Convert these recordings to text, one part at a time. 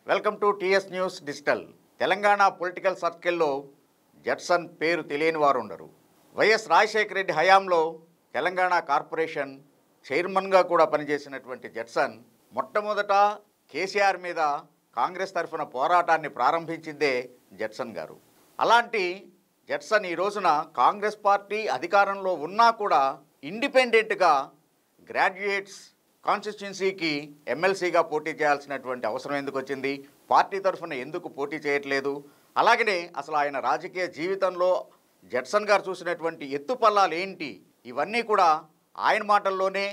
Welcome to TS news digital. Telangana political సర్కిల్లో Judson పేరు తెలియని వారు ఉండరు. వైఎస్ రాజశేఖర రెడ్డి హయాంలో తెలంగాణ కార్పొరేషన్ చైర్మన్గా కూడా పనిచేసినటువంటి జడ్సన్ మొట్టమొదట కేసీఆర్ మీద కాంగ్రెస్ తరఫున పోరాటాన్ని ప్రారంభించిందే జడ్సన్ గారు. అలాంటి జడ్సన్ ఈ రోజున కాంగ్రెస్ పార్టీ అధికారంలో ఉన్నా కూడా ఇండిపెండెంట్గా గ్రాడ్యుయేట్స్ కాన్స్టిట్యున్సీకి ఎమ్మెల్సీగా పోటీ చేయాల్సినటువంటి అవసరం ఎందుకు వచ్చింది? పార్టీ తరఫున ఎందుకు పోటీ చేయట్లేదు? అలాగనే అసలు ఆయన రాజకీయ జీవితంలో జడ్సన్ గారు చూసినటువంటి ఎత్తుపల్లాలు ఏంటి? ఇవన్నీ కూడా ఆయన మాటల్లోనే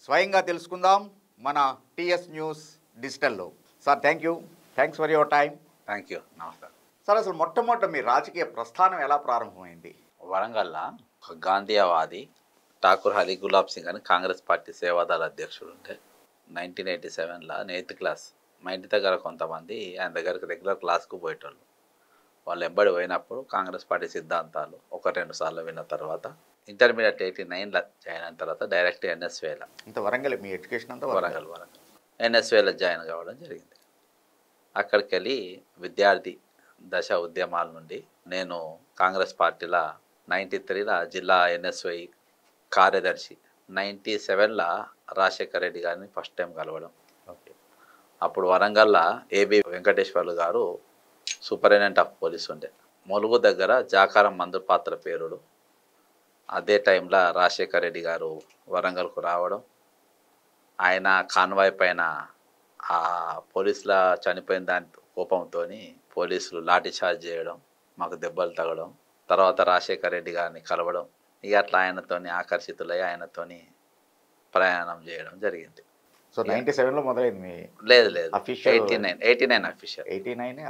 స్వయంగా తెలుసుకుందాం మన టీఎస్ న్యూస్ డిజిటల్లో. Sir thanks for your time. Thank you. నమస్కారం సార్, అసలు మొట్టమొదట మీ రాజకీయ ప్రస్థానం ఎలా ప్రారంభమైంది? వరంగల్లో ఒక గాంధీయవాది ఠాకూర్ హరి గులాబ్ సింగ్ అని కాంగ్రెస్ పార్టీ సేవాదళ అధ్యక్షుడు ఉంటే 1987లో 8th క్లాస్ మా ఇంటి దగ్గర కొంతమంది ఆయన దగ్గరికి రెగ్యులర్ క్లాస్కు పోయేటోళ్ళు. వాళ్ళు ఎంబడి పోయినప్పుడు కాంగ్రెస్ పార్టీ సిద్ధాంతాలు 1-2 సార్లు విన్న తర్వాత ఇంటర్మీడియట్ 89లో జాయిన్ అయిన తర్వాత డైరెక్ట్ ఎన్ఎస్వేలో ఇంత వరంగల్ మీ ఎడ్యుకేషన్ అంతా వరంగల్ ఎన్ఎస్వేలో జాయిన్ కావడం జరిగింది. అక్కడికి వెళ్ళి విద్యార్థి దశ ఉద్యమాల నుండి నేను కాంగ్రెస్ పార్టీలో 93లో జిల్లా ఎన్ఎస్వై కార్యదర్శి, 97లో రాజశేఖర రెడ్డి గారిని ఫస్ట్ టైం కలవడం. ఓకే. అప్పుడు వరంగల్లో ఏబి వెంకటేశ్వర్లు గారు సూపరింటెండెంట్ ఆఫ్ పోలీస్ ఉండే. ములుగు దగ్గర జాకారం మందుపాత్ర పేరుడు. అదే టైంలో రాజశేఖర రెడ్డి గారు వరంగల్కు రావడం, ఆయన కాన్వాయ్ పైన ఆ పోలీసుల చనిపోయిన దాని కోపంతో పోలీసులు లాఠీ చార్జ్ చేయడం, మాకు దెబ్బలు తగడం, తర్వాత రాజశేఖర రెడ్డి గారిని కలవడం, ఇక అట్లా ఆయనతోని ఆకర్షితులై ఆయనతోని ప్రయాణం చేయడం జరిగింది. సో 97లో మొదలైంది? లేదు, 89 అఫీషియల్. 89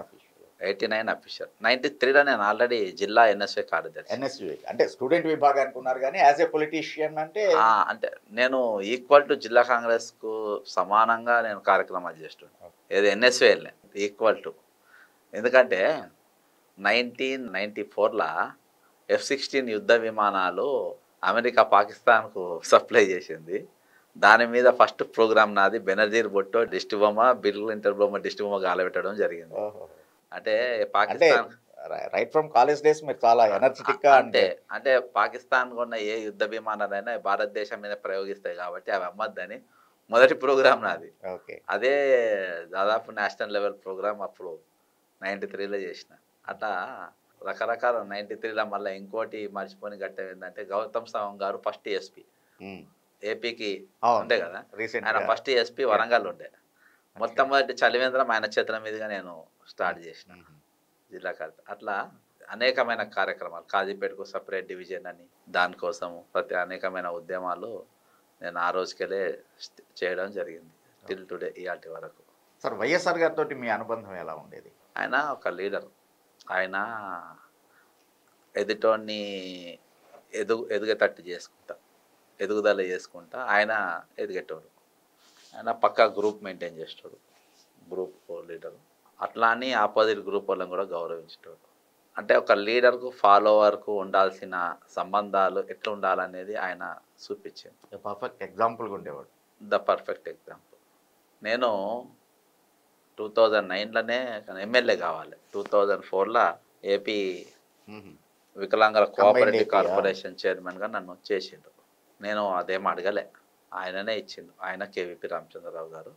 అఫీషియల్. 93లో నేను ఆల్రెడీ జిల్లా ఎన్ఎస్వై కార్యదర్శి. ఎన్ఎస్వై అంటే స్టూడెంట్ విభాగానికి ఉన్నారు, కానీ యాజ్ ఏ పొలిటీషియన్ అంటే నేను ఈక్వల్ టు జిల్లా కాంగ్రెస్కు సమానంగా నేను కార్యక్రమాలు చేస్తున్నాను. ఏది ఎన్ఎస్వై ఈక్వల్ టు. ఎందుకంటే 1994లో F-16 యుద్ధ విమానాలు అమెరికా పాకిస్తాన్కు సప్లై చేసింది. దాని మీద ఫస్ట్ ప్రోగ్రామ్ నాది. బెనర్జీర్ బొట్టో డిస్టి బొమ్మ, బిల్ క్లింటన్ బొమ్మ డిస్టి బొమ్మ గాలబెట్టడం జరిగింది. అంటే Pakistan right from college days మీరు చాలా ఎనర్జెటిక్ గా అంటే పాకిస్తాన్ కొన్న ఏ యుద్ధ విమానాలైనా భారతదేశం మీద ప్రయోగిస్తాయి కాబట్టి అవి అమ్మద్దని మొదటి ప్రోగ్రామ్ నాది. అదే దాదాపు నేషనల్ లెవెల్ ప్రోగ్రామ్ అప్పుడు 93లో చేసిన. అట్లా రకరకాల 93లో మళ్ళీ ఇంకోటి మర్చిపోని ఘట్టం ఏంటంటే గౌతమ్ సవాంగ్ గారు ఫస్ట్ ఎస్పీ ఏపీకి ఉండే కదా, ఆయన ఫస్ట్ ఎస్పీ వరంగల్ ఉండే. మొట్టమొదటి చలివేంద్రం ఆయన చేతుల మీదుగా నేను స్టార్ట్ చేసిన జిల్లా కార్యదర్శి. అట్లా అనేకమైన కార్యక్రమాలు, కాజీపేటకు సపరేట్ డివిజన్ అని దానికోసము అనేకమైన ఉద్యమాలు నేను ఆ రోజుకెళ్ళే చేయడం జరిగింది టిల్ టుడే ఇయాటి వరకు. సార్, వైఎస్ఆర్ గారితో మీ అనుబంధం ఎలా ఉండేది? ఆయన ఒక లీడర్. ఆయన ఎదుటోని ఎదుగేటట్టు చేసుకుంటా, ఎదుగుదల చేసుకుంటా ఆయన ఎదిగేటోడు. ఆయన పక్కా గ్రూప్ మెయింటైన్ చేసేటోడు, గ్రూప్ లీడరు. అట్లా అని ఆపోజిట్ గ్రూప్ వాళ్ళని కూడా గౌరవించేటోడు. అంటే ఒక లీడర్కు ఫాలోవర్కు ఉండాల్సిన సంబంధాలు ఎట్లా ఉండాలనేది ఆయన చూపించింది. పర్ఫెక్ట్ ఎగ్జాంపుల్గా ఉండేవాడు. The perfect example. నేను 2009లోనే ఎమ్మెల్యే కావాలి. 2004లో ఏపీ వికలాంగుల కోఆపరేటివ్ కార్పొరేషన్ చైర్మన్గా నన్ను చేసిండు. నేను అదేం అడగలే, ఆయననే ఇచ్చిండు. ఆయన కేవీపీ రామచంద్రరావు గారు.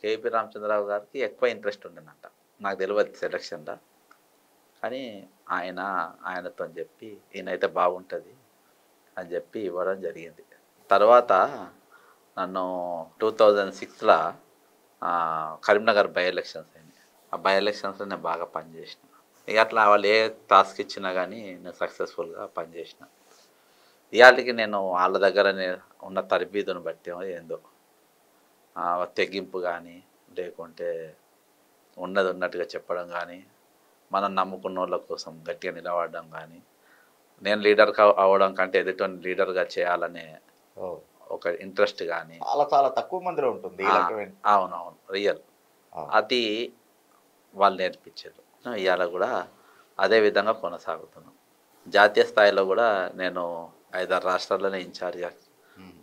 కేవీపీ రామచంద్రరావు గారికి ఎక్కువ ఇంట్రెస్ట్ ఉండేనంట, నాకు తెలియదు సెలక్షన్లో. కానీ ఆయనతో చెప్పి ఈయనైతే బాగుంటుంది అని చెప్పి ఇవ్వడం జరిగింది. తర్వాత నన్ను 2006లో కరీంనగర్ బై ఎలక్షన్స్ అయింది. ఆ బై ఎలక్షన్స్లో నేను బాగా పనిచేసిన. ఇక అట్లా వాళ్ళు ఏ టాస్క్ ఇచ్చినా కానీ నేను సక్సెస్ఫుల్గా పనిచేసిన. ఇవాళకి నేను వాళ్ళ దగ్గర ఉన్న తరబీదును బట్టి ఏందో తెగింపు కానీ, లేకుంటే ఉన్నట్టుగా చెప్పడం కానీ, మనం నమ్ముకున్న వాళ్ళ కోసం గట్టిగా నిలబడడం కానీ, నేను లీడర్ అవ్వడం కంటే ఎదుటి లీడర్గా చేయాలనే ఒక ఇంట్రెస్ట్ కానీ చాలా తక్కువ మందిలో ఉంటుంది. అవునవును, రియల్. అది వాళ్ళు నేర్పించారు. ఇవాళ కూడా అదే విధంగా కొనసాగుతున్నాం. జాతీయ స్థాయిలో కూడా నేను 5-6 రాష్ట్రాల్లోనే ఇన్ఛార్జ్గా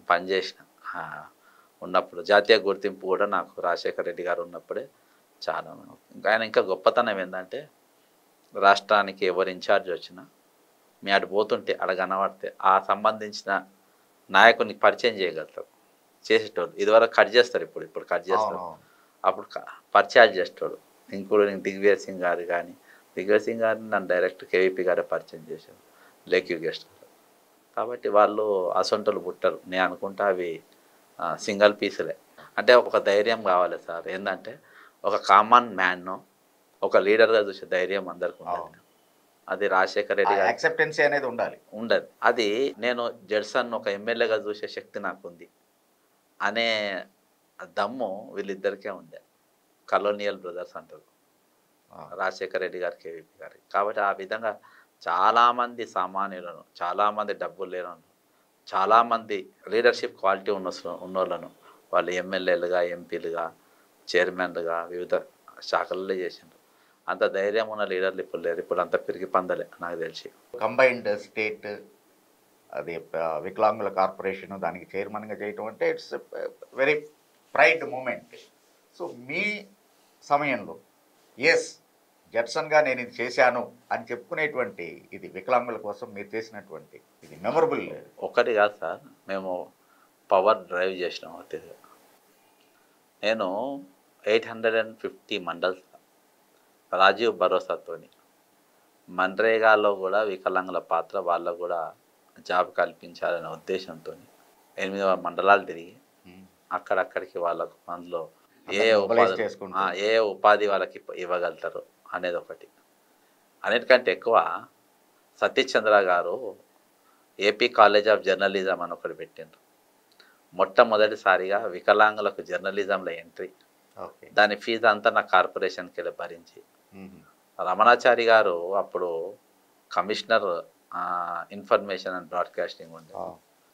పనిచేసిన. ఉన్నప్పుడు జాతీయ గుర్తింపు కూడా నాకు రాజశేఖర రెడ్డి గారు ఉన్నప్పుడే చాలా. ఇంకా గొప్పతనం ఏంటంటే రాష్ట్రానికి ఎవరు ఇన్ఛార్జ్ వచ్చినా మీ అటు పోతుంటే అక్కడ కనబడితే ఆ సంబంధించిన నాయకుడిని పరిచయం చేయగలుగుతారు, చేసేటోళ్ళు. ఇదివరకు కట్ చేస్తారు, ఇప్పుడు కట్ చేస్తారు. అవునవును. అప్పుడు పరిచయాలు చేసేటోడు. ఇంక్లూడింగ్ దిగ్విజయ్ సింగ్ గారు కానీ, దిగ్విజయ్ సింగ్ గారిని నన్ను డైరెక్ట్ కేవీపీ గారే పరిచయం చేశారు, లేక్యూ గెస్ట్. కాబట్టి వాళ్ళు అసొంటలు పుట్టరు. నేను అనుకుంటా అవి సింగిల్ పీసులే. అంటే ఒక ధైర్యం కావాలి సార్. ఏంటంటే ఒక కామన్ మ్యాన్ను ఒక లీడర్గా చూసే ధైర్యం అందరికి ఉండాలి. అది రాజశేఖర రెడ్డి గారు యాక్సెప్టెన్సీ అనేది ఉండాలి. ఉండదు. అది నేను జడ్సన్ ఒక ఎమ్మెల్యేగా చూసే శక్తి నాకుంది అనే దమ్ము వీళ్ళిద్దరికే ఉండే. కలోనియల్ బ్రదర్స్ అంటారు రాజశేఖర రెడ్డి గారు, కేవీపీ గారికి. కాబట్టి ఆ విధంగా చాలామంది సామాన్యులను, చాలామంది డబ్బులు లేని, చాలామంది లీడర్షిప్ క్వాలిటీ ఉన్నోళ్ళను వాళ్ళు ఎమ్మెల్యేలుగా, ఎంపీలుగా, చైర్మన్లుగా వివిధ శాఖలలో చేసిండ్రు. అంత ధైర్యం ఉన్న లీడర్లు ఇప్పుడు లేరు. ఇప్పుడు అంత పెరిగి పందలే నాకు తెలిసి. కంబైన్డ్ స్టేట్ అది వికలాంగుల కార్పొరేషన్ దానికి చైర్మన్గా చేయటం అంటే it's very pride moment. So మీ సమయంలో ఎస్ జడ్సన్గా నేను ఇది చేశాను అని చెప్పుకునేటువంటి ఇది వికలాంగుల కోసం మీరు చేసినటువంటి ఇది మెమరబుల్. ఒక్కటి కాదు సార్, మేము పవర్ డ్రైవ్ చేసినాం. అతిగా నేను 850 మండల్స్ రాజీవ్ భరోసాతోని మన్రేగాలో కూడా వికలాంగుల పాత్ర వాళ్ళకు కూడా జాబ్ కల్పించాలనే ఉద్దేశంతో 8 మండలాలు తిరిగి అక్కడక్కడికి వాళ్ళకు అందులో ఏ ఉపాధి వాళ్ళకి ఇవ్వగలుగుతారు అనేది ఒకటి. అన్నిటికంటే ఎక్కువ సతీష్ చంద్ర గారు ఏపీ కాలేజ్ ఆఫ్ జర్నలిజం అని ఒకటి పెట్టిండ్రు. మొట్టమొదటిసారిగా వికలాంగులకు జర్నలిజంలో ఎంట్రీ, దాని ఫీజు అంతా నా కార్పొరేషన్కి వెళ్ళి భరించి. రమణాచారి గారు అప్పుడు కమిషనర్ ఇన్ఫర్మేషన్ అండ్ బ్రాడ్కాస్టింగ్ ఉండే,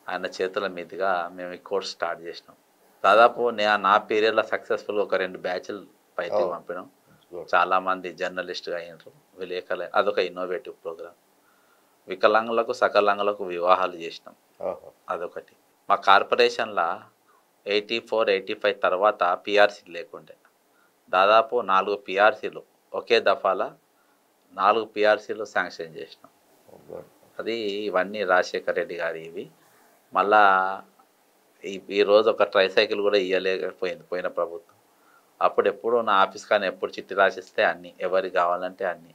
ఆయన చేతుల మీదుగా మేము ఈ కోర్స్ స్టార్ట్ చేసినాం. దాదాపు నా పీరియడ్లో సక్సెస్ఫుల్గా ఒక 2 బ్యాచ్లు బయటకు పంపినాం. చాలామంది జర్నలిస్ట్గా అయినారు విలేకరులు. అదొక ఇన్నోవేటివ్ ప్రోగ్రామ్. వికలాంగులకు, సకలాంగులకు వివాహాలు చేసినాం, అదొకటి. మా కార్పొరేషన్లో 84, 85 తర్వాత పిఆర్సీ లేకుండే. దాదాపు 4 పిఆర్సీలు ఒకే దఫాలో 4 పిఆర్సీలు శాంక్షన్ చేసినాం. అది ఇవన్నీ రాజశేఖర రెడ్డి గారి ఇవి. మళ్ళా ఈరోజు ఒక ట్రైసైకిల్ కూడా ఇవ్వలేకపోయింది పోయిన ప్రభుత్వం. అప్పుడు ఎప్పుడు నా ఆఫీస్ కానీ ఎప్పుడు చిట్టి రాసిస్తే అన్నీ ఎవరికి కావాలంటే అన్నీ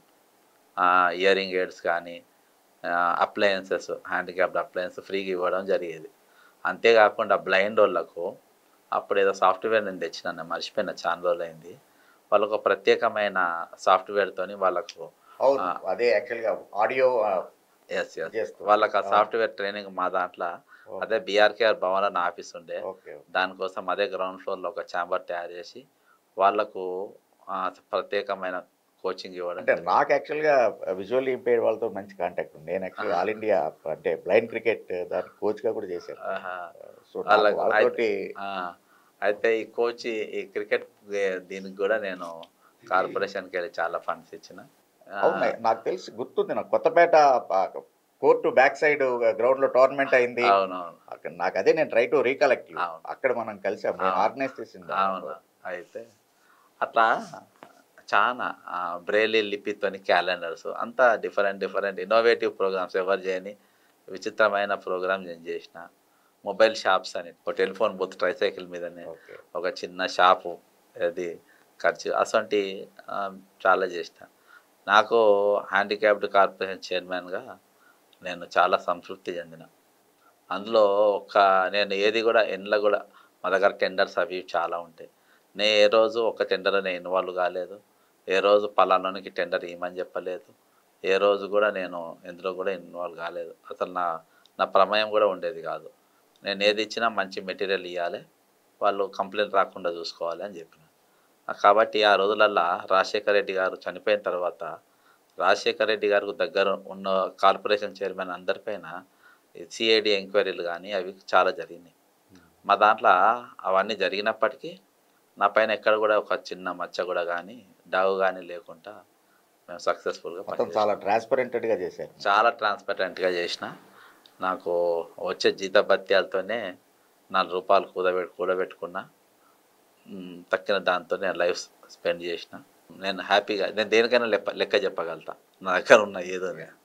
ఇయరింగ్ ఎయిడ్స్ కానీ అప్లయన్సెస్, హ్యాండిక్యాప్డ్ అప్లయన్స్ ఫ్రీగా ఇవ్వడం జరిగేది. అంతేకాకుండా బ్లైండ్ వాళ్ళకు అప్పుడు ఏదో సాఫ్ట్వేర్ నేను తెచ్చినా, మర్చిపోయిన, చాలా రోజులు అయింది. వాళ్ళకు ప్రత్యేకమైన సాఫ్ట్వేర్తో వాళ్ళకు అదే యాక్చువల్గా ఆడియో వాళ్ళకి ఆ సాఫ్ట్వేర్ ట్రైనింగ్ మా దాంట్లో అదే బీఆర్కేఆర్ భవన్ నా ఆఫీస్ ఉండే, దానికోసం అదే గ్రౌండ్ ఫ్లోర్లో ఒక ఛాంబర్ తయారు చేసి వాళ్ళకు ప్రత్యేకమైన కోచింగ్ ఇవ్వడం. అంటే నాకు యాక్చువల్గా విజువల్లీ ఇంపైర్డ్ వాళ్ళతో మంచి కాంటాక్ట్ ఉంది. నేను యాక్చువల్గా ఆల్ ఇండియా అంటే బ్లైండ్ క్రికెట్ దానికి కోచ్గా కూడా చేశాను. సో అయితే ఈ కోచ్ ఈ క్రికెట్ దీనికి కూడా నేను కార్పొరేషన్కి వెళ్ళి చాలా ఫండ్స్ ఇచ్చిన. నాకు తెలిసి గుర్తుంది, నాకు Kothapeta court back side ground లో టోర్నమెంట్ అయింది. నాకు అదే నేను ట్రై టు రీకలెక్ట్. అక్కడ మనం కలిసాం, ఆర్గనైజ్ చేసింది. అవును. అయితే అట్లా చాలా బ్రెయిలీ లిపితోని క్యాలెండర్స్ అంతా డిఫరెంట్ ఇన్నోవేటివ్ ప్రోగ్రామ్స్, ఎవరు చేయని విచిత్రమైన ప్రోగ్రామ్ నేను చేసిన. మొబైల్ షాప్స్ అని ఒక టెలిఫోన్ బూత్ ట్రైసైకిల్ మీదనే ఒక చిన్న షాపు, అది ఖర్చు అసంటి చాలా చేసిన. నాకు హ్యాండిక్యాప్డ్ కార్పొరేషన్ చైర్మన్గా నేను చాలా సంతృప్తి చెందిన. అందులో నేను ఏది కూడా ఎండ్లో కూడా మా దగ్గర టెండర్స్ అవి చాలా ఉంటాయి. నేను ఏ రోజు ఒక టెండర్ నేను ఇన్వాల్వ్ కాలేదు, ఏ రోజు పలానానికి టెండర్ ఇవ్వమని చెప్పలేదు, ఏ రోజు కూడా నేను ఎందులో కూడా ఇన్వాల్వ్ కాలేదు. అసలు నా ప్రమేయం కూడా ఉండేది కాదు. నేను ఏది ఇచ్చినా మంచి మెటీరియల్ ఇవ్వాలి, వాళ్ళు కంప్లైంట్ రాకుండా చూసుకోవాలి అని చెప్పిన. కాబట్టి ఆ రోజులల్లో రాజశేఖర రెడ్డి గారు చనిపోయిన తర్వాత రాజశేఖర రెడ్డి గారికి దగ్గర ఉన్న కార్పొరేషన్ చైర్మన్ అందరిపైన సిఐడి ఎంక్వైరీలు కానీ అవి చాలా జరిగినాయి. మా దాంట్లో అవన్నీ జరిగినప్పటికీ నా పైన ఎక్కడ కూడా ఒక చిన్న మచ్చ కూడా కానీ డాగు కానీ లేకుండా మేము సక్సెస్ఫుల్గా చాలా ట్రాన్స్పరెంట్గా చేశారు. చాలా ట్రాన్స్పరెంట్గా చేసిన. నాకు వచ్చే జీతభత్యాలతోనే 4 రూపాయలు కూడబెట్టుకున్నా. తక్కిన దాంతో నేను లైఫ్ స్పెండ్ చేసిన. నేను హ్యాపీగా, నేను దేనికైనా లెక్క చెప్పగలుగుతా నా దగ్గర ఉన్న ఏదో.